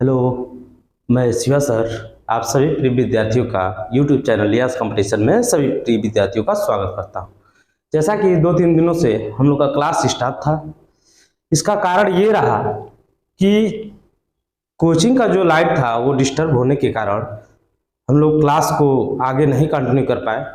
Hello, मैं Shiva sir आप सभी प्रिय विद्यार्थियों का यूट्यूब चैनल लियास कंपटीशन में सभी प्रिय विद्यार्थियों का स्वागत करता हूं। जैसा कि 2-3 दिनों से हम लोग का क्लास स्टार्ट था, इसका कारण ये रहा कि कोचिंग का जो लाइट था वो डिस्टर्ब होने के कारण हम लोग क्लास को आगे नहीं कंटिन्यू कर पाए।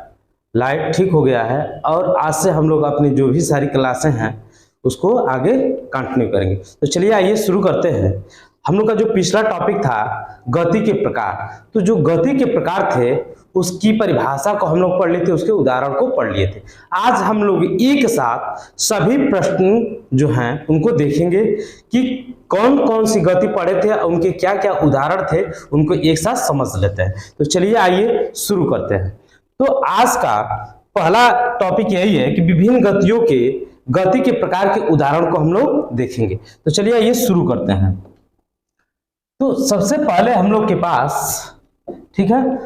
लाइट ठीक हो गया है और आज से हम लोग अपनी जो भी सारी क्लासें हैं उसको आगे कंटिन्यू करेंगे। तो चलिए आइए शुरू करते हैं। हम लोग का जो पिछला टॉपिक था गति के प्रकार, तो जो गति के प्रकार थे उसकी परिभाषा को हम लोग पढ़ लिए थे, उसके उदाहरण को पढ़ लिए थे। आज हम लोग एक साथ सभी प्रश्न जो हैं उनको देखेंगे कि कौन कौन सी गति पढ़े थे, उनके क्या क्या उदाहरण थे, उनको एक साथ समझ लेते हैं। तो चलिए आइए शुरू करते हैं। तो आज का पहला टॉपिक यही है कि विभिन्न गतियों के गति के प्रकार के उदाहरण को हम लोग देखेंगे। तो चलिए आइए शुरू करते हैं। तो सबसे पहले हम लोग के पास, ठीक है,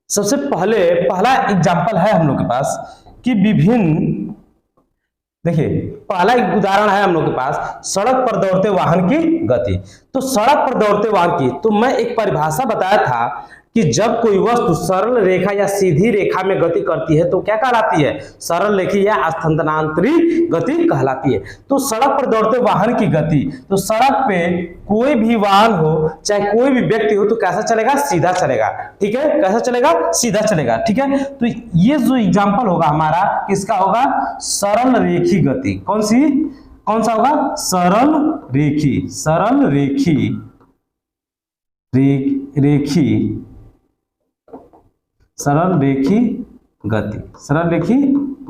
सबसे पहले पहला एग्जांपल है हम लोग के पास कि विभिन्न, देखिए पहला एक उदाहरण है हम लोग के पास सड़क पर दौड़ते वाहन की गति। तो सड़क पर दौड़ते वाहन की, तो मैं एक परिभाषा बताया था कि जब कोई वस्तु सरल रेखा या सीधी रेखा में गति करती है तो क्या कहलाती है? सरल रेखी या स्थानांतरी गति कहलाती है। तो सड़क पर दौड़ते वाहन की गति, तो सड़क पे कोई भी वाहन हो चाहे कोई भी व्यक्ति हो तो कैसा चलेगा? सीधा चलेगा। ठीक है, कैसा चलेगा? सीधा चलेगा। ठीक है, तो ये जो एग्जाम्पल होगा हमारा किसका होगा? सरल रेखी गति। कौन सा होगा? सरल रेखी, सरल रेखी रेखी सरल रेखी गति, सरल रेखी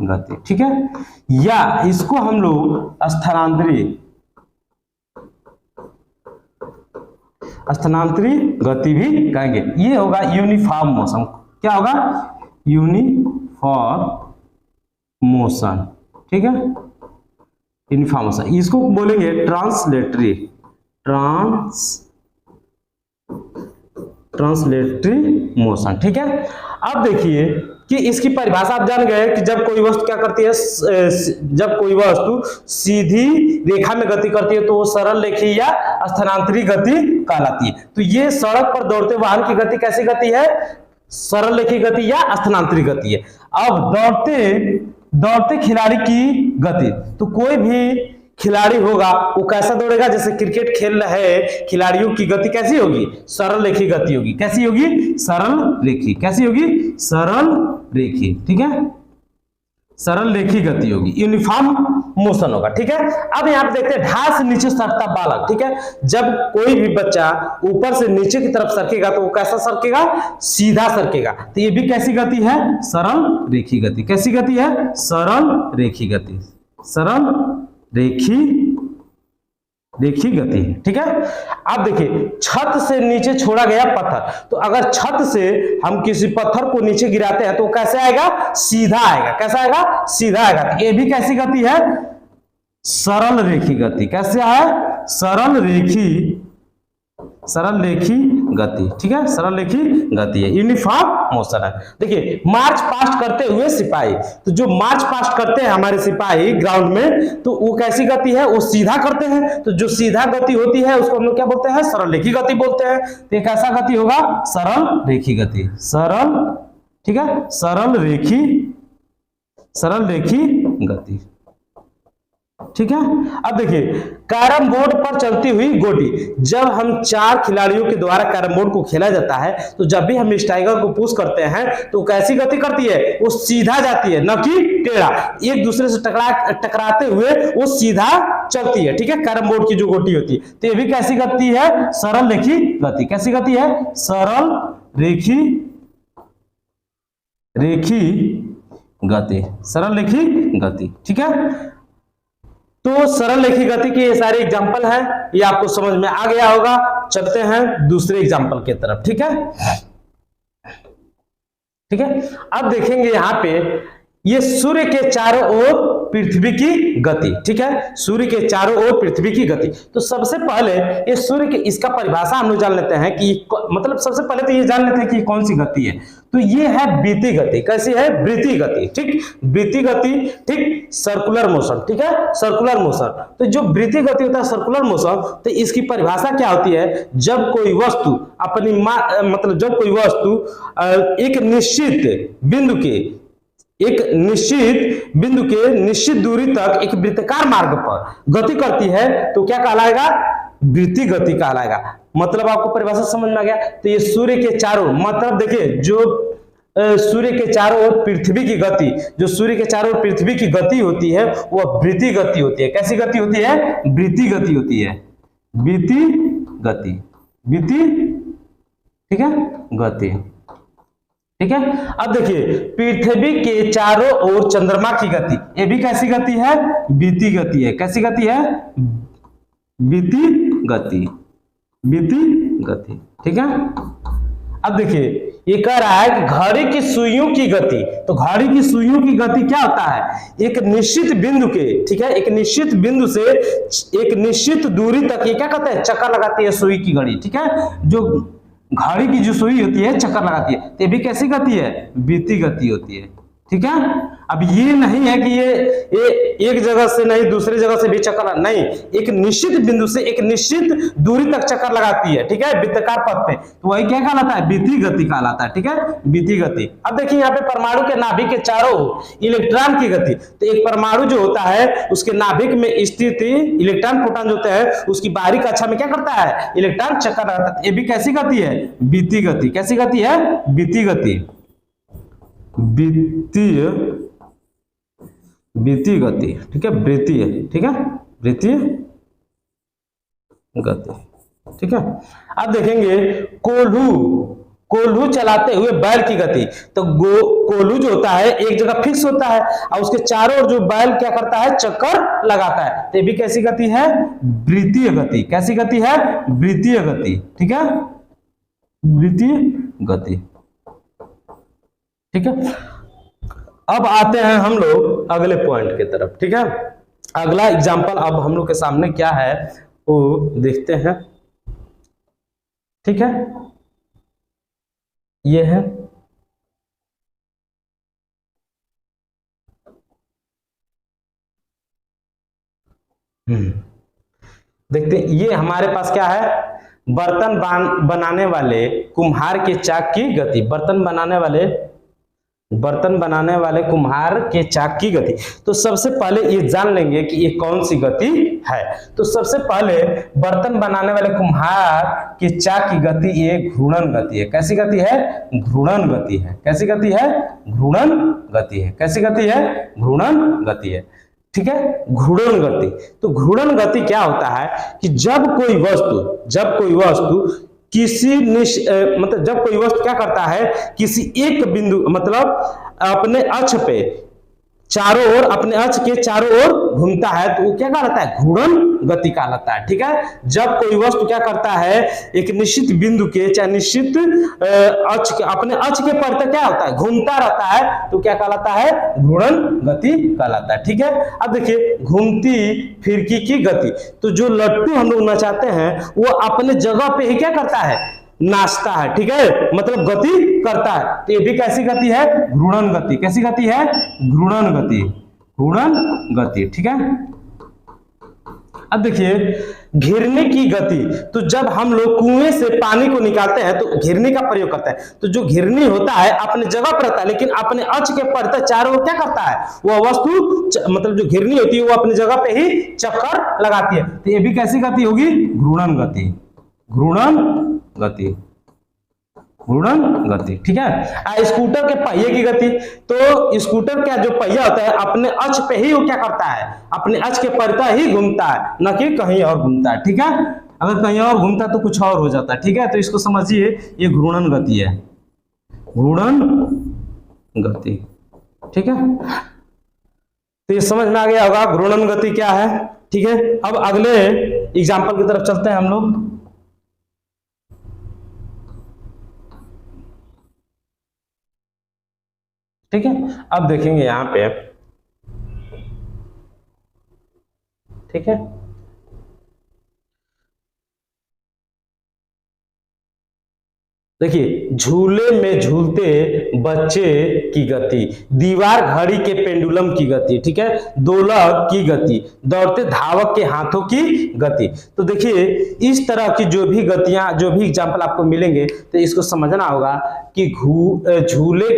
गति। ठीक है, या इसको हम लोग स्थानांतरी गति भी कहेंगे। ये होगा यूनिफॉर्म मोशन। क्या होगा? Uniform motion. ठीक है, यूनिफॉर्म मोशन, इसको बोलेंगे ट्रांसलेटरी मोशन। ठीक है, अब देखिए कि इसकी परिभाषा आप जान गए कि जब कोई वस्तु क्या करती है, जब कोई वस्तु सीधी रेखा में गति करती है तो वो सरल रेखी या स्थानांतरी गति कहलाती है। तो ये सड़क पर दौड़ते वाहन की गति कैसी गति है? सरल रेखी गति या स्थानांतरी गति है। अब दौड़ते खिलाड़ी की गति, तो कोई भी खिलाड़ी होगा वो कैसा दौड़ेगा? जैसे क्रिकेट खेल रहे खिलाड़ियों की गति कैसी होगी? सरल रेखी गति होगी। कैसी होगी? सरल रेखी। कैसी होगी? सरल रेखी। ठीक है, सरल रेखी गति होगी, यूनिफॉर्म मोशन होगा। ठीक है, अब यहाँ पे देखते हैं ढाल से नीचे सरकता बालक। ठीक है, जब कोई भी बच्चा ऊपर से नीचे की तरफ सरकेगा तो वो कैसा सरकेगा? सीधा सरकेगा। तो ये भी कैसी गति है? सरल रेखी गति। कैसी गति है? सरल रेखी गति, सरल रेखी गति है। ठीक है, अब देखिए छत से नीचे छोड़ा गया पत्थर, तो अगर छत से हम किसी पत्थर को नीचे गिराते हैं तो कैसे आएगा? सीधा आएगा। कैसा आएगा? सीधा आएगा। तो ये भी कैसी गति है? सरल रेखी गति। कैसे है? सरल रेखी गति। ठीक है, सरल रेखी गति है, यूनिफॉर्म मोशन है। देखिए मार्च पास्ट करते हुए सिपाही, तो जो मार्च पास्ट करते हैं हमारे सिपाही ग्राउंड में, तो वो कैसी गति है? वो सीधा करते हैं। तो जो सीधा गति होती है उसको हम लोग क्या बोलते हैं? सरल रेखी गति बोलते हैं। तो ये कैसा गति होगा? सरल रेखी गति, सरल, ठीक है, सरल रेखी गति। ठीक है, अब देखिए कैरम बोर्ड पर चलती हुई गोटी, जब हम 4 खिलाड़ियों के द्वारा कैरम बोर्ड को खेला जाता है तो जब भी हम इस टाइगर को पुश करते हैं तो कैसी गति करती है? वो सीधा जाती है, न कि टेढ़ा। एक दूसरे से टकराते हुए वो सीधा चलती है। ठीक है, कैरम बोर्ड की जो गोटी होती है, तो ये भी कैसी गति है? सरल रेखी गति। कैसी गति है? सरल रेखी गति, सरल रेखी गति। ठीक है, तो सरल रेखी गति के ये सारे एग्जाम्पल हैं, ये आपको समझ में आ गया होगा। चलते हैं दूसरे एग्जाम्पल की तरफ। ठीक है, ठीक है, अब देखेंगे यहाँ पे ये सूर्य के चारों ओर पृथ्वी की गति, ठीक है, सूर्य के चारों ओर पृथ्वी की गति। तो सबसे पहले ये सूर्य के इसका परिभाषा हम लोग जान लेते हैं कि मतलब सबसे पहले तो ये जान लेते हैं कि कौन सी गति है। तो ये है वृत्ति गति। कैसी है? वृत्ति गति, ठीक, वृत्ति गति, ठीक, सर्कुलर मोशन, ठीक है, सर्कुलर मोशन। तो जो वृत्ति गति होता है सर्कुलर मोशन, तो इसकी परिभाषा क्या होती है? जब कोई वस्तु अपनी मतलब जब कोई वस्तु एक निश्चित बिंदु के निश्चित दूरी तक एक वृत्ताकार मार्ग पर गति करती है तो क्या कहलाएगा? वृत्ति गति कहलाएगा। मतलब आपको परिभाषा समझ में आ गया? तो ये सूर्य के चारों, मतलब देखिए जो सूर्य के चारों ओर पृथ्वी की गति, जो सूर्य के चारों ओर पृथ्वी की गति होती है वह वृत्ति गति होती है। कैसी गति होती है? वृत्ति गति होती है, वृत्ति गति, वृत्ति, ठीक है, गति, ठीक है। अब देखिए पृथ्वी के चारों ओर चंद्रमा की गति, ये भी कैसी गति है? वृत्ति गति है। कैसी गति है? वृत्ति गति, वृत्ति गति, ठीक है। अब देखिए ये कह रहा है कि घड़ी की सुइयों की गति। तो घड़ी की सुइयों की गति क्या होता है? एक निश्चित बिंदु के, ठीक है, एक निश्चित बिंदु से एक निश्चित दूरी तक ये क्या कहते हैं? चक्कर लगाती है सुई की घड़ी, ठीक है। जो घड़ी की जो सुई होती है चक्कर लगाती है, तो ये भी कैसी गति है? वृत्ति गति होती है, ठीक है। अब ये नहीं है कि ये एक जगह से नहीं दूसरी जगह से भी चक्कर नहीं, एक निश्चित बिंदु से एक निश्चित दूरी तक चक्कर लगाती है, ठीक है, वृत्ताकार पथ पे। तो वही क्या कहलाता है? वृत्ति गति कहलाता है, ठीक है, वृत्ति गति। अब देखिए यहाँ पे परमाणु के नाभिक के चारों इलेक्ट्रॉन की गति। तो एक परमाणु जो होता है उसके नाभिक में स्थित इलेक्ट्रॉन प्रोटॉन जो होता है उसकी बाहरी कक्षा में क्या करता है? इलेक्ट्रॉन चक्कर लगाता है। ये भी कैसी गति है? वृत्ति गति। कैसी गति है? वृत्ति गति, वित्तीय, वृत्ति गति, ठीक है, वृत्तीय, ठीक है, वृत्तीय गति, ठीक है। अब देखेंगे कोल्हू चलाते हुए बैल की गति। तो कोल्हू जो होता है एक जगह फिक्स होता है और उसके चारों ओर जो बैल क्या करता है? चक्कर लगाता है। तो ये भी कैसी गति है? वृत्तीय गति। कैसी गति है? वृत्तीय गति, ठीक है, वृत्तीय गति, ठीक है। अब आते हैं हम लोग अगले पॉइंट की तरफ, ठीक है। अगला एग्जांपल अब हम लोग के सामने क्या है वो देखते हैं, ठीक है। ये है देखते हैं, ये हमारे पास क्या है? बर्तन बनाने वाले कुम्हार के चाक की गति। बर्तन बनाने वाले कुम्हार के चाक की गति। तो सबसे पहले ये जान लेंगे कि ये कौन सी गति है। तो सबसे पहले बर्तन बनाने वाले कुम्हार के चाक की गति ये घूर्णन गति है। कैसी गति है? घूर्णन गति है। कैसी गति है? घूर्णन गति है। कैसी गति है? घूर्णन गति है, ठीक है, घूर्णन गति। तो घूर्णन गति क्या होता है कि जब कोई वस्तु किसी मतलब जब कोई वस्तु क्या करता है? किसी एक बिंदु मतलब अपने अक्ष पे चारों ओर, अपने अक्ष के चारों ओर घूमता है तो वो क्या कहलाता है? घूर्णन गति कहलाता है, ठीक है। जब कोई वस्तु क्या करता है? एक निश्चित बिंदु के चाहे निश्चित अक्ष के, अपने अक्ष के पर क्या होता है? घूमता रहता है तो क्या कहलाता है? घूर्णन गति कहलाता है, ठीक है। अब देखिए घूमती फिरकी की गति। तो जो लट्टू हम लोग नचाते हैं वो अपने जगह पे ही क्या करता है? नाचता है, ठीक है, मतलब गति करता है। तो ये भी कैसी गति है? घूर्णन गति। कैसी गति है? घूर्णन गति, घूर्णन गति, ठीक है। अब देखिए घिरनी की गति। तो जब हम लोग कुएं से पानी को निकालते हैं तो घिरनी का प्रयोग करते हैं। तो जो घिरनी होता है अपने जगह पर रहता है लेकिन अपने अक्ष के पर चारों ओर क्या करता है? वह वस्तु मतलब जो घिरनी होती है वो अपनी जगह पे ही चक्कर लगाती है। तो ये भी कैसी गति होगी? घूर्णन गति, घूर्णन गति, घूर्णन गति, ठीक है। स्कूटर के पहिए की गति। तो स्कूटर का जो पहिया होता है अपने अक्ष पे ही वो क्या करता है? अपने अक्ष के परता ही घूमता है, न कि कहीं और घूमता है, ठीक है। अगर कहीं और घूमता तो कुछ और हो जाता है, ठीक है। तो इसको समझिए ये घूर्णन गति है, घूर्णन गति, ठीक है। तो ये समझ में आ गया होगा घूर्णन गति क्या है, ठीक है। अब अगले एग्जाम्पल की तरफ चलते हैं हम लोग। ठीक है, अब देखेंगे यहाँ पे, ठीक है, देखिए झूले में झूलते बच्चे की गति, दीवार घड़ी के पेंडुलम की गति, ठीक है, दोलक की गति, दौड़ते धावक के हाथों की गति। तो देखिए इस तरह की जो भी गतियां, जो भी एग्जाम्पल आपको मिलेंगे तो इसको समझना होगा कि झूले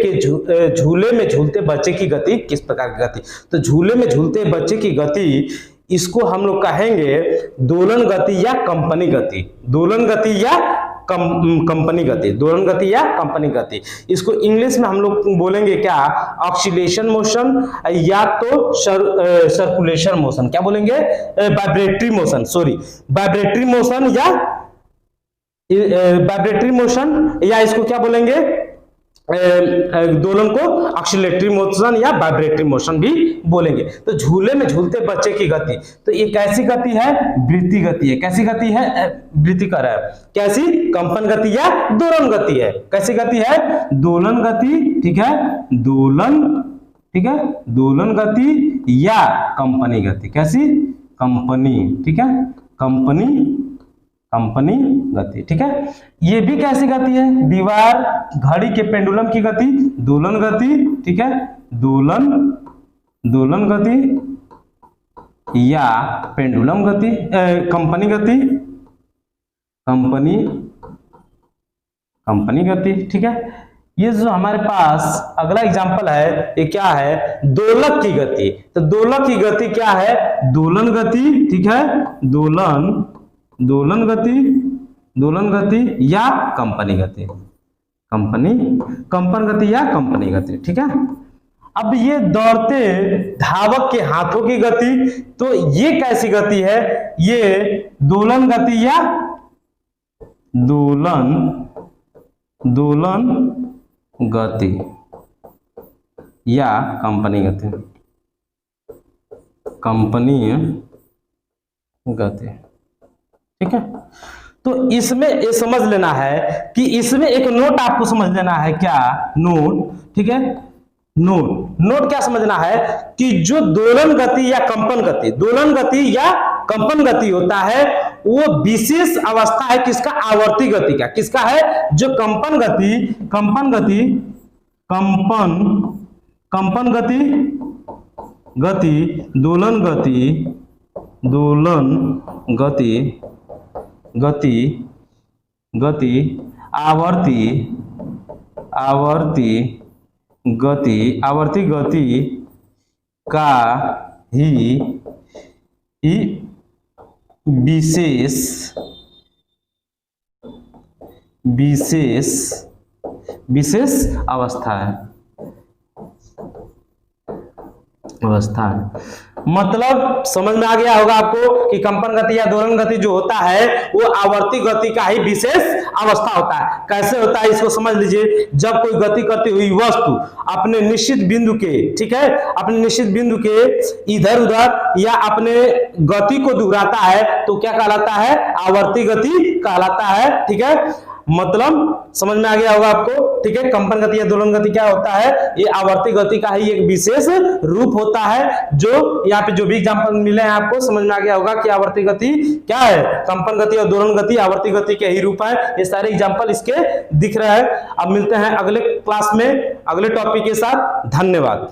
में झूलते बच्चे की गति किस प्रकार की गति। तो झूले में झूलते बच्चे की गति, इसको हम लोग कहेंगे दोलन गति या कंपनी गति, दोलन गति या कंपनी गति, दोलन गति या कंपनी गति। इसको इंग्लिश में हम लोग बोलेंगे क्या, ऑक्सीलेशन मोशन या तो सर्कुलेशन मोशन, क्या बोलेंगे, vibratory motion, sorry vibratory motion या वाइब्रेटरी मोशन, या इसको क्या बोलेंगे, दोलन को ऑक्सीलेटरी मोशन या वाइब्रेटरी मोशन भी बोलेंगे। तो झूले में झूलते बच्चे की गति, तो ये कैसी गति है, वृत्ति गति है। कैसी गति है, वृत्ति कर है, कैसी, कंपन गति या दोलन गति है। कैसी गति है, दोलन गति, ठीक है, दोलन, ठीक है, दोलन गति या कंपनी गति। कैसी, कंपनी, ठीक है, कंपनी गति, ठीक है। ये भी कैसी गति है, दीवार घड़ी के पेंडुलम की गति, दोलन गति, ठीक है, दोलन गति या पेंडुलम गति, कंपनी गति, कंपनी गति, ठीक है। ये जो हमारे पास अगला एग्जांपल है, ये क्या है, दोलक की गति। तो दोलक की गति क्या है, दोलन गति, ठीक है, दोलन गति या कंपनी गति, कंपन गति या कंपनी गति, ठीक है। अब ये दौड़ते धावक के हाथों की गति, तो ये कैसी गति है, ये दोलन गति या दोलन गति या कंपनी गति, ठीक है। तो इसमें ये समझ लेना है कि इसमें एक नोट आपको समझ लेना है, क्या नोट, ठीक है, नोट क्या समझना है कि जो दोलन गति या कंपन गति, दोलन गति या कंपन गति होता है वो विशेष अवस्था है किसका, आवर्ती गति का। किसका है, जो कंपन गति, दोलन गति आवर्ती गति का ही विशेष अवस्था है। मतलब समझ में आ गया होगा आपको कि कंपन गति या दोलन गति जो होता है वो आवर्ती गति का ही विशेष अवस्था होता है। कैसे होता है इसको समझ लीजिए, जब कोई गति करती हुई वस्तु अपने निश्चित बिंदु के, ठीक है, अपने निश्चित बिंदु के इधर उधर या अपने गति को दोहराता है तो क्या कहलाता है, आवर्ती गति कहलाता है, ठीक है। मतलब समझ में आ गया होगा आपको, ठीक है। कंपन गति या दोलन गति क्या होता है, ये आवर्ती गति का ही एक विशेष रूप होता है। जो यहाँ पे जो भी एग्जांपल मिले हैं आपको समझ में आ गया होगा कि आवर्ती गति क्या है, कंपन गति और दोलन गति आवर्ती गति के ही रूप है। ये सारे एग्जांपल इसके दिख रहे हैं। अब मिलते हैं अगले क्लास में अगले टॉपिक के साथ। धन्यवाद।